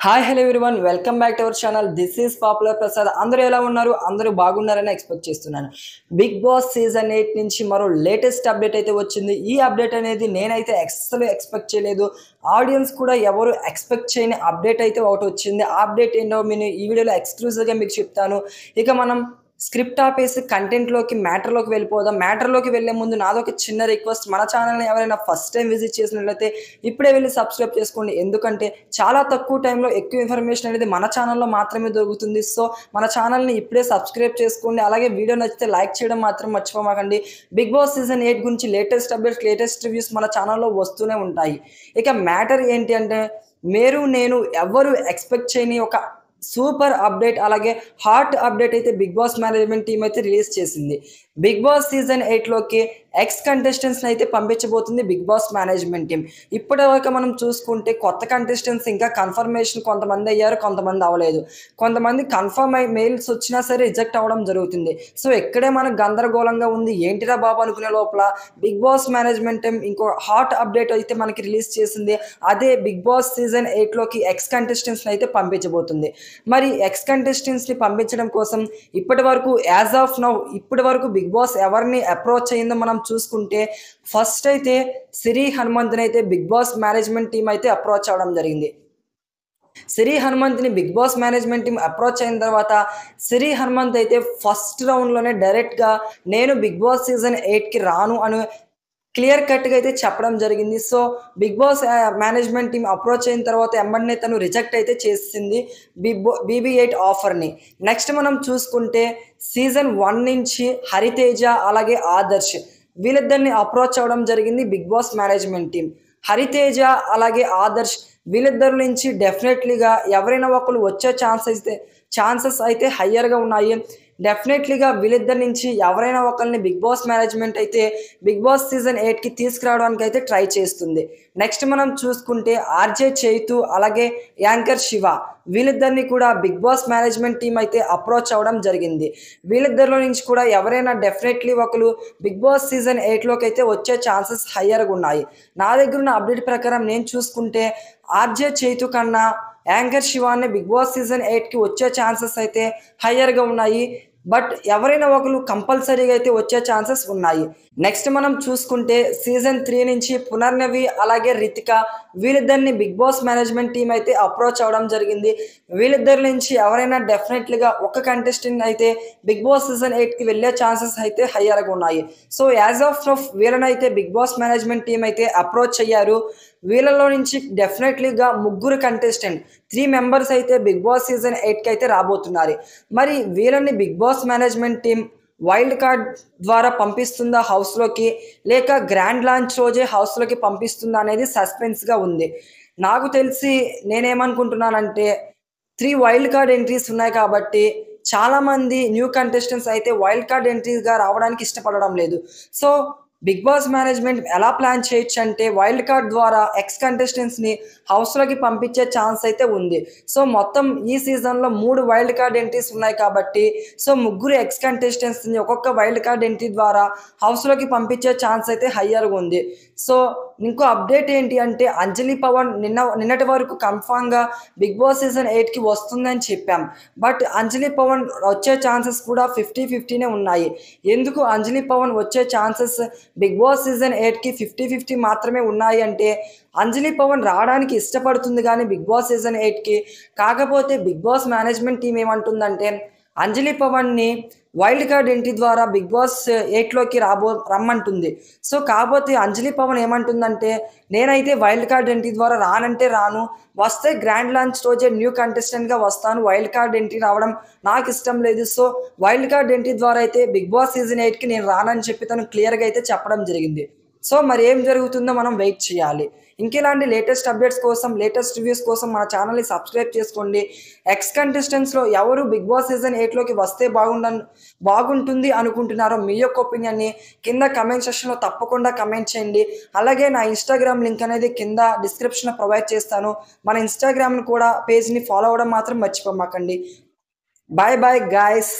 Hi hello everyone welcome back to our channel. This is popular Prasad. అందరూ ఎలా ఉన్నారు? అందరూ బాగున్నారని ఎక్స్పెక్ట్ చేస్తున్నాను. బిగ్ బాస్ సీజన్ 8 నుంచి మరో లేటెస్ట్ అప్డేట్ అయితే వచ్చింది. ఈ అప్డేట్ అనేది నేనైతే అస్సలు ఎక్స్పెక్ట్ చేయలేదు. ఆడియన్స్ కూడా ఎవరు ఎక్స్పెక్ట్ చేయని అప్డేట్ అయితే ఒకటి వచ్చింది. ఆ అప్డేట్ ఏంటో నేను ఈ వీడియోలో ఎక్స్క్లూజివ్గా మీకు చెప్తాను. ఇక మనం స్క్రిప్ట్ ఆపేసి కంటెంట్లోకి మ్యాటర్లోకి వెళ్ళిపోదాం. మ్యాటర్లోకి వెళ్ళే ముందు నాదొక చిన్న రిక్వెస్ట్, మన ఛానల్ని ఎవరైనా ఫస్ట్ టైం విజిట్ చేసినట్లయితే ఇప్పుడే వెళ్ళి సబ్స్క్రైబ్ చేసుకోండి. ఎందుకంటే చాలా తక్కువ టైంలో ఎక్కువ ఇన్ఫర్మేషన్ అనేది మన ఛానల్లో మాత్రమే దొరుకుతుంది. సో మన ఛానల్ని ఇప్పుడే సబ్స్క్రైబ్ చేసుకోండి. అలాగే వీడియో నచ్చితే లైక్ చేయడం మాత్రం మర్చిపోమాకండి. బిగ్ బాస్ సీజన్ 8 గురించి లేటెస్ట్ అప్డేట్స్, లేటెస్ట్ రివ్యూస్ మన ఛానల్లో వస్తూనే ఉంటాయి. ఇక మ్యాటర్ ఏంటి అంటే, నేను ఎవ్వరు ఎక్స్పెక్ట్ చేయని ఒక సూపర్ అప్డేట్, అలాగే హాట్ అప్డేట్ అయితే బిగ్ బాస్ మేనేజ్మెంట్ టీం అయితే రిలీజ్ చేసింది. బిగ్ బాస్ సీజన్ 8లోకి ఎక్స్ కంటెస్టెంట్స్ని అయితే పంపించబోతుంది బిగ్ బాస్ మేనేజ్మెంట్ టీం. ఇప్పటివరకు మనం చూసుకుంటే కొత్త కంటెస్టెంట్స్ ఇంకా కన్ఫర్మేషన్ కొంతమంది అయ్యారు, కొంతమంది అవ్వలేదు. కొంతమంది కన్ఫర్మ్ అయ్యి మెయిల్స్ వచ్చినా సరే రిజెక్ట్ అవ్వడం జరుగుతుంది. సో ఇక్కడే మనకు గందరగోళంగా ఉంది. ఏంటిరా బాబు అనుకునే లోపల బిగ్ బాస్ మేనేజ్మెంట్ టీం ఇంకో హాట్ అప్డేట్ అయితే మనకి రిలీజ్ చేసింది. అదే బిగ్ బాస్ సీజన్ 8లోకి ఎక్స్ కంటెస్టెంట్స్ని అయితే పంపించబోతుంది. మరి ఎక్స్ కంటెస్టెంట్స్ని పంపించడం కోసం ఇప్పటి వరకు యాజ్ ఆఫ్ నౌ ఇప్పటి వరకు బిగ్ బాస్ ఎవరిని అప్రోచ్ అయ్యిందో మనం చూసుకుంటే, ఫస్ట్ అయితే సిరి హనుమంతుని అయితే బిగ్ బాస్ మేనేజ్మెంట్ టీం అయితే అప్రోచ్ అవ్వడం జరిగింది. సిరి హనుమంత్ని Big boss management team approach అయిన తర్వాత సిరి హనుమంత్ అయితే ఫస్ట్ రౌండ్లోనే డైరెక్ట్గా నేను బిగ్ బాస్ సీజన్ 8కి రాను అని క్లియర్ కట్గా అయితే చెప్పడం జరిగింది. So Bigg boss management team approach అయిన తర్వాత ఎంబడినే తను రిజెక్ట్ అయితే చేసింది BB8 ఆఫర్ని. నెక్స్ట్ మనం చూసుకుంటే సీజన్ 1 నుంచి హరితేజ అలాగే ఆదర్శ్ వీళ్ళిద్దరిని అప్రోచ్ అవ్వడం జరిగింది Bigg boss management team. Hariteja అలాగే ఆదర్శ్ వీళ్ళిద్దరి నుంచి డెఫినెట్లీగా ఎవరైనా ఒకరు వచ్చే ఛాన్సెస్ అయితే హయ్యర్గా ఉన్నాయి. డెఫినెట్లీగా వీళ్ళిద్దరి నుంచి ఎవరైనా ఒకరిని బిగ్ బాస్ మేనేజ్మెంట్ అయితే బిగ్ బాస్ సీజన్ 8కి తీసుకురావడానికి అయితే ట్రై చేస్తుంది. నెక్స్ట్ మనం చూసుకుంటే ఆర్జే చైతు అలాగే యాంకర్ శివ వీళ్ళిద్దరిని కూడా బిగ్ బాస్ మేనేజ్మెంట్ టీం అయితే అప్రోచ్ అవ్వడం జరిగింది. వీళ్ళిద్దరిలో నుంచి కూడా ఎవరైనా డెఫినెట్లీ ఒకరు బిగ్ బాస్ సీజన్ 8లోకి అయితే వచ్చే ఛాన్సెస్ హయ్యర్గా ఉన్నాయి. నా దగ్గర ఉన్న అప్డేట్ ప్రకారం నేను చూసుకుంటే ఆర్జే చైతు కన్నా యాంకర్ శివాన్ని బిగ్ బాస్ సీజన్ 8కి వచ్చే ఛాన్సెస్ అయితే హయ్యర్గా ఉన్నాయి. బట్ ఎవరైనా ఒకరు కంపల్సరీగా అయితే వచ్చే ఛాన్సెస్ ఉన్నాయి. నెక్స్ట్ మనం చూసుకుంటే సీజన్ 3 నుంచి పునర్నవి అలాగే రితిక వీళ్ళిద్దరిని బిగ్ బాస్ మేనేజ్మెంట్ టీం అయితే అప్రోచ్ అవ్వడం జరిగింది. వీళ్ళిద్దరి నుంచి ఎవరైనా డెఫినెట్లీగా ఒక కంటెస్టెంట్ అయితే బిగ్ బాస్ సీజన్ 8కి వెళ్ళే ఛాన్సెస్ అయితే హయ్యర్గా ఉన్నాయి. సో యాజ్ ఆఫ్ నౌ వీళ్ళనైతే బిగ్ బాస్ మేనేజ్మెంట్ టీం అయితే అప్రోచ్ అయ్యారు. వీళ్ళలో నుంచి డెఫినెట్లీగా ముగ్గురు కంటెస్టెంట్ 3 మెంబర్స్ అయితే బిగ్ బాస్ సీజన్ 8కి అయితే రాబోతున్నారు. మరి వీళ్ళని Big boss management team wild card ద్వారా పంపిస్తుందా హౌస్లోకి, లేక గ్రాండ్ లాంచ్ రోజే హౌస్లోకి పంపిస్తుందా అనేది సస్పెన్స్గా ఉంది. నాకు తెలిసి నేనేమనుకుంటున్నానంటే 3 వైల్డ్ కార్డ్ ఎంట్రీస్ ఉన్నాయి కాబట్టి చాలామంది న్యూ కంటెస్టెంట్స్ అయితే వైల్డ్ కార్డ్ ఎంట్రీగా రావడానికి ఇష్టపడడం లేదు. సో బిగ్ బాస్ మేనేజ్మెంట్ ఎలా ప్లాన్ చేయొచ్చు అంటే వైల్డ్ కార్డ్ ద్వారా ఎక్స్ కంటెస్టెంట్స్ని హౌస్లోకి పంపించే ఛాన్స్ అయితే ఉంది. సో మొత్తం ఈ సీజన్లో 3 వైల్డ్ కార్డ్ ఎంట్రీస్ ఉన్నాయి కాబట్టి సో ముగ్గురు ఎక్స్ కంటెస్టెంట్స్ని ఒక్కొక్క వైల్డ్ కార్డ్ ఎంట్రీ ద్వారా హౌస్లోకి పంపించే ఛాన్స్ అయితే హయ్యర్గా ఉంది. సో ఇంకో అప్డేట్ ఏంటి అంటే అంజలి పవన్ నిన్నటి వరకు కన్ఫామ్గా బిగ్ బాస్ సీజన్ 8కి వస్తుందని చెప్పాం. బట్ అంజలి పవన్ వచ్చే ఛాన్సెస్ కూడా 50-50నే ఉన్నాయి. ఎందుకు అంజలి పవన్ వచ్చే ఛాన్సెస్ బిగ్ బాస్ సీజన్ 8కి 50-50 మాత్రమే ఉన్నాయి అంటే, అంజలి పవన్ రావడానికి ఇష్టపడుతుంది కానీ బిగ్ బాస్ సీజన్ 8కి, కాకపోతే బిగ్ బాస్ మేనేజ్మెంట్ టీం ఏమంటుందంటే అంజలి పవన్ని వైల్డ్ కార్డ్ ఎంట్రీ ద్వారా బిగ్ బాస్ 8లోకి రమ్మంటుంది. సో కాకపోతే అంజలి పవన్ ఏమంటుందంటే నేనైతే వైల్డ్ కార్డ్ ఎంట్రీ ద్వారా రానంటే రాను, వస్తే గ్రాండ్ లాంచ్ రోజే న్యూ కంటెస్టెంట్గా వస్తాను, వైల్డ్ కార్డ్ ఎంట్రీ రావడం నాకు ఇష్టం లేదు. సో వైల్డ్ కార్డ్ ఎంట్రీ ద్వారా అయితే బిగ్ బాస్ సీజన్ 8కి నేను రానని చెప్పి తను క్లియర్గా అయితే చెప్పడం జరిగింది. సో మరి ఏం జరుగుతుందో మనం వెయిట్ చేయాలి. ఇంకెలాంటి లేటెస్ట్ అప్డేట్స్ కోసం, లేటెస్ట్ రివ్యూస్ కోసం మన ఛానల్ని సబ్స్క్రైబ్ చేసుకోండి. ఎక్స్ కంటెస్టెంట్స్లో ఎవరు బిగ్ బాస్ సీజన్ 8లోకి వస్తే బాగుంటుంది అనుకుంటున్నారో మీ యొక్క ఒపీనియన్ని కింద కమెంట్ సెక్షన్లో తప్పకుండా కమెంట్ చేయండి. అలాగే నా ఇన్స్టాగ్రామ్ లింక్ అనేది కింద డిస్క్రిప్షన్లో ప్రొవైడ్ చేస్తాను. మన ఇన్స్టాగ్రామ్ని కూడా పేజ్ని ఫాలో అవ్వడం మాత్రం మర్చిపోమాకండి. Bye bye guys.